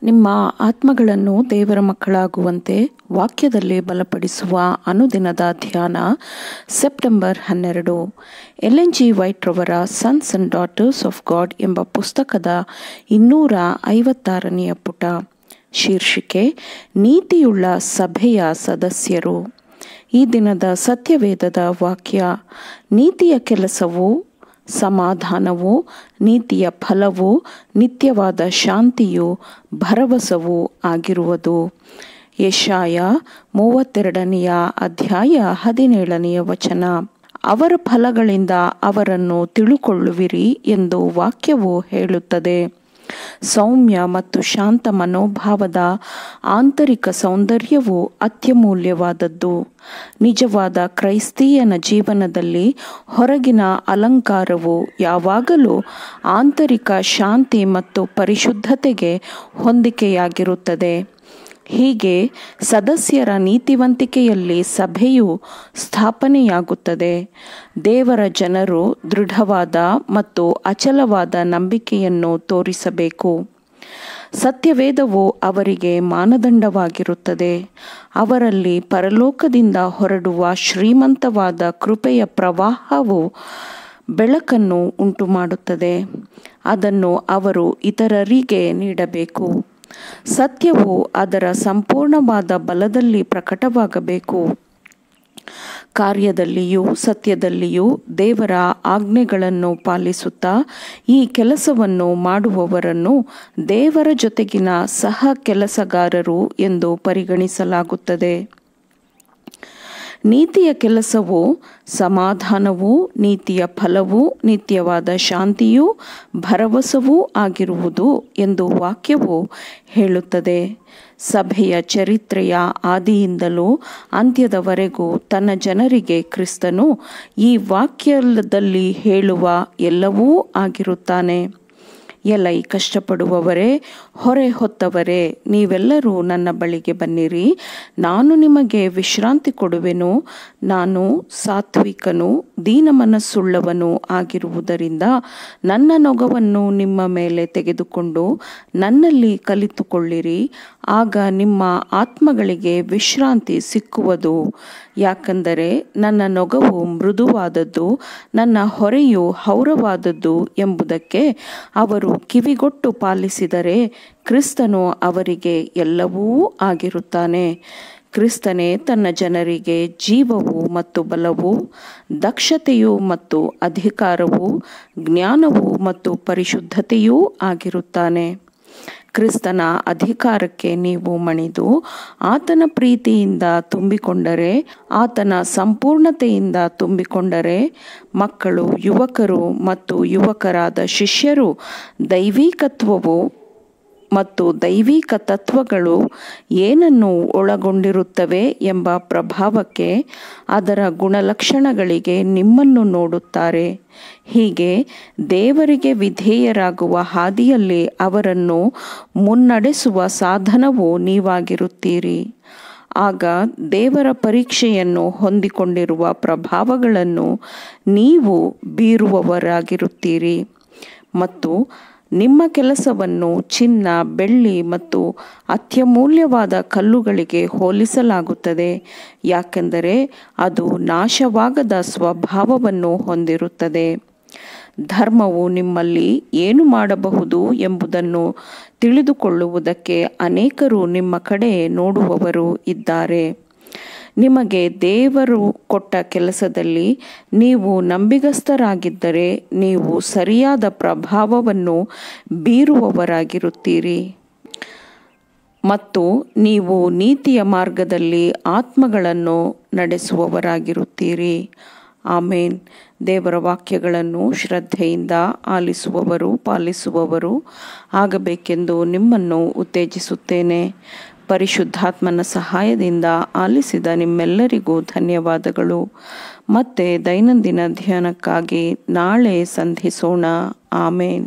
ನಿಮ್ಮ ಆತ್ಮಗಳನ್ನು ದೇವರ ಮಕ್ಕಳಾಗುವಂತೆ ವಾಕ್ಯದಲ್ಲಿ ಬಲಪಡಿಸುವ ಅನುದಿನದ ಧ್ಯಾನ ಸೆಪ್ಟೆಂಬರ್ 12. ಎಲೆನ್ ಜಿ ವೈಟ್ ರವರ sons and daughters of god ಎಂಬ ಪುಸ್ತಕದ 256ನೇ ಪುಟ. ಶೀರ್ಷಿಕೆ: ನೀತಿಯುಳ್ಳ ಸಭೆಯ ಸದಸ್ಯರು. ಈ ದಿನದ ಸತ್ಯವೇದದ ವಾಕ್ಯ: ನೀತಿಯ ಕೆಲಸವು ಸಮಾಧಾನವು, ನೀತಿಯ ಫಲವು ನಿತ್ಯವಾದ ಶಾಂತಿಯು, ಭರವಸವೂ ಆಗಿರುವುದು. ಯೆಶಾಯ 32ನೇ ಅಧ್ಯಾಯ 17ನೇ ವಚನ. ಅವರ ಫಲಗಳಿಂದ ಅವರನ್ನು ತಿಳುಕೊಳ್ಳುವಿರಿ ಎಂದು ವಾಕ್ಯವು ಹೇಳುತ್ತದೆ. ಸೌಮ್ಯ ಮತ್ತು ಶಾಂತ ಮನೋಭಾವದ ಆಂತರಿಕ ಸೌಂದರ್ಯವು ಅತ್ಯಮೂಲ್ಯವಾದದ್ದು. ನಿಜವಾದ ಕ್ರೈಸ್ತೀಯನ ಜೀವನದಲ್ಲಿ ಹೊರಗಿನ ಅಲಂಕಾರವು ಯಾವಾಗಲೂ ಆಂತರಿಕ ಶಾಂತಿ ಮತ್ತು ಪರಿಶುದ್ಧತೆಗೆ ಹೊಂದಿಕೆಯಾಗಿರುತ್ತದೆ. ಹೀಗೆ ಸದಸ್ಯರ ನೀತಿವಂತಿಕೆಯಲ್ಲಿ ಸಭೆಯು ಸ್ಥಾಪನೆಯಾಗುತ್ತದೆ. ದೇವರ ಜನರು ದೃಢವಾದ ಮತ್ತು ಅಚಲವಾದ ನಂಬಿಕೆಯನ್ನು ತೋರಿಸಬೇಕು. ಸತ್ಯವೇದವು ಅವರಿಗೆ ಮಾನದಂಡವಾಗಿರುತ್ತದೆ. ಅವರಲ್ಲಿ ಪರಲೋಕದಿಂದ ಹೊರಡುವ ಶ್ರೀಮಂತವಾದ ಕೃಪೆಯ ಪ್ರವಾಹವು ಬೆಳಕನ್ನು ಉಂಟುಮಾಡುತ್ತದೆ. ಅದನ್ನು ಅವರು ಇತರರಿಗೆ ನೀಡಬೇಕು. ಸತ್ಯವು ಅದರ ಸಂಪೂರ್ಣವಾದ ಬಲದಲ್ಲಿ ಪ್ರಕಟವಾಗಬೇಕು. ಕಾರ್ಯದಲ್ಲಿಯೂ ಸತ್ಯದಲ್ಲಿಯೂ ದೇವರ ಆಜ್ಞೆಗಳನ್ನು ಪಾಲಿಸುತ್ತಾ ಈ ಕೆಲಸವನ್ನು ಮಾಡುವವರನ್ನು ದೇವರ ಜೊತೆಗಿನ ಸಹ ಕೆಲಸಗಾರರು ಎಂದು ಪರಿಗಣಿಸಲಾಗುತ್ತದೆ. ನೀತಿಯ ಕೆಲಸವು ಸಮಾಧಾನವೂ, ನೀತಿಯ ಫಲವೂ ನಿತ್ಯವಾದ ಶಾಂತಿಯೂ, ಭರವಸವೂ ಆಗಿರುವುದು ಎಂದು ವಾಕ್ಯವು ಹೇಳುತ್ತದೆ. ಸಭೆಯ ಚರಿತ್ರೆಯ ಆದಿಯಿಂದಲೂ ಅಂತ್ಯದವರೆಗೂ ತನ್ನ ಜನರಿಗೆ ಕ್ರಿಸ್ತನು ಈ ವಾಕ್ಯದಲ್ಲಿ ಹೇಳುವ ಎಲ್ಲವೂ ಆಗಿರುತ್ತಾನೆ. ಎಲೈ ಕಷ್ಟಪಡುವವರೇ, ಹೊರೆ ಹೊತ್ತವರೇ, ನೀವೆಲ್ಲರೂ ನನ್ನ ಬಳಿಗೆ ಬನ್ನಿರಿ, ನಾನು ನಿಮಗೆ ವಿಶ್ರಾಂತಿ ಕೊಡುವೆನು. ನಾನು ಸಾತ್ವಿಕನೂ ದೀನ ಮನಸ್ಸುಳ್ಳವನೂ ಆಗಿರುವುದರಿಂದ ನನ್ನ ನೊಗವನ್ನು ನಿಮ್ಮ ಮೇಲೆ ತೆಗೆದುಕೊಂಡು ನನ್ನಲ್ಲಿ ಕಲಿತುಕೊಳ್ಳಿರಿ. ಆಗ ನಿಮ್ಮ ಆತ್ಮಗಳಿಗೆ ವಿಶ್ರಾಂತಿ ಸಿಕ್ಕುವುದು. ಯಾಕಂದರೆ ನನ್ನ ನೊಗವು ಮೃದುವಾದದ್ದು, ನನ್ನ ಹೊರೆಯು ಹೌರವಾದದ್ದು ಎಂಬುದಕ್ಕೆ ಅವರು ಕಿವಿಗೊಟ್ಟು ಪಾಲಿಸಿದರೆ ಕ್ರಿಸ್ತನು ಅವರಿಗೆ ಎಲ್ಲವೂ ಆಗಿರುತ್ತಾನೆ. ಕ್ರಿಸ್ತನೇ ತನ್ನ ಜನರಿಗೆ ಜೀವವೂ ಮತ್ತು ಬಲವೂ, ದಕ್ಷತೆಯೂ ಮತ್ತು ಅಧಿಕಾರವೂ, ಜ್ಞಾನವೂ ಮತ್ತು ಪರಿಶುದ್ಧತೆಯೂ ಆಗಿರುತ್ತಾನೆ. ಕ್ರಿಸ್ತನ ಅಧಿಕಾರಕ್ಕೆ ನೀವು ಮಣಿದು ಆತನ ಪ್ರೀತಿಯಿಂದ ತುಂಬಿಕೊಂಡರೆ, ಆತನ ಸಂಪೂರ್ಣತೆಯಿಂದ ತುಂಬಿಕೊಂಡರೆ, ಮಕ್ಕಳು, ಯುವಕರು ಮತ್ತು ಯುವಕರಾದ ಶಿಷ್ಯರು ದೈವಿಕತ್ವವು ಮತ್ತು ದೈವಿಕ ತತ್ವಗಳು ಏನನ್ನು ಒಳಗೊಂಡಿರುತ್ತವೆ ಎಂಬ ಪ್ರಭಾವಕ್ಕೆ, ಅದರ ಗುಣಲಕ್ಷಣಗಳಿಗೆ ನಿಮ್ಮನ್ನು ನೋಡುತ್ತಾರೆ. ಹೀಗೆ ದೇವರಿಗೆ ವಿಧೇಯರಾಗುವ ಹಾದಿಯಲ್ಲಿ ಅವರನ್ನು ಮುನ್ನಡೆಸುವ ಸಾಧನವು ನೀವಾಗಿರುತ್ತೀರಿ. ಆಗ ದೇವರ ಪರೀಕ್ಷೆಯನ್ನು ಹೊಂದಿಕೊಂಡಿರುವ ಪ್ರಭಾವಗಳನ್ನು ನೀವು ಬೀರುವವರಾಗಿರುತ್ತೀರಿ ಮತ್ತು ನಿಮ್ಮ ಕೆಲಸವನ್ನು ಚಿನ್ನ, ಬೆಳ್ಳಿ ಮತ್ತು ಅತ್ಯಮೂಲ್ಯವಾದ ಕಲ್ಲುಗಳಿಗೆ ಹೋಲಿಸಲಾಗುತ್ತದೆ. ಯಾಕೆಂದರೆ ಅದು ನಾಶವಾಗದ ಸ್ವಭಾವವನ್ನು ಹೊಂದಿರುತ್ತದೆ. ಧರ್ಮವು ನಿಮ್ಮಲ್ಲಿ ಏನು ಮಾಡಬಹುದು ಎಂಬುದನ್ನು ತಿಳಿದುಕೊಳ್ಳುವುದಕ್ಕೆ ಅನೇಕರು ನಿಮ್ಮ ಕಡೆ ನೋಡುವವರು ಇದ್ದಾರೆ. ನಿಮಗೆ ದೇವರು ಕೊಟ್ಟ ಕೆಲಸದಲ್ಲಿ ನೀವು ನಂಬಿಗಸ್ತರಾಗಿದ್ದರೆ ನೀವು ಸರಿಯಾದ ಪ್ರಭಾವವನ್ನು ಬೀರುವವರಾಗಿರುತ್ತೀರಿ ಮತ್ತು ನೀವು ನೀತಿಯ ಮಾರ್ಗದಲ್ಲಿ ಆತ್ಮಗಳನ್ನು ನಡೆಸುವವರಾಗಿರುತ್ತೀರಿ. ಆಮೇನ್. ದೇವರ ವಾಕ್ಯಗಳನ್ನು ಶ್ರದ್ಧೆಯಿಂದ ಆಲಿಸುವವರು, ಪಾಲಿಸುವವರು ಆಗಬೇಕೆಂದು ನಿಮ್ಮನ್ನು ಉತ್ತೇಜಿಸುತ್ತೇನೆ. ಪರಿಶುದ್ಧಾತ್ಮನ ಸಹಾಯದಿಂದ ಆಲಿಸಿದ ನಿಮ್ಮೆಲ್ಲರಿಗೂ ಧನ್ಯವಾದಗಳು. ಮತ್ತೆ ದೈನಂದಿನ ಧ್ಯಾನಕ್ಕಾಗಿ ನಾಳೆ ಸಂಧಿಸೋಣ. ಆಮೇನ್.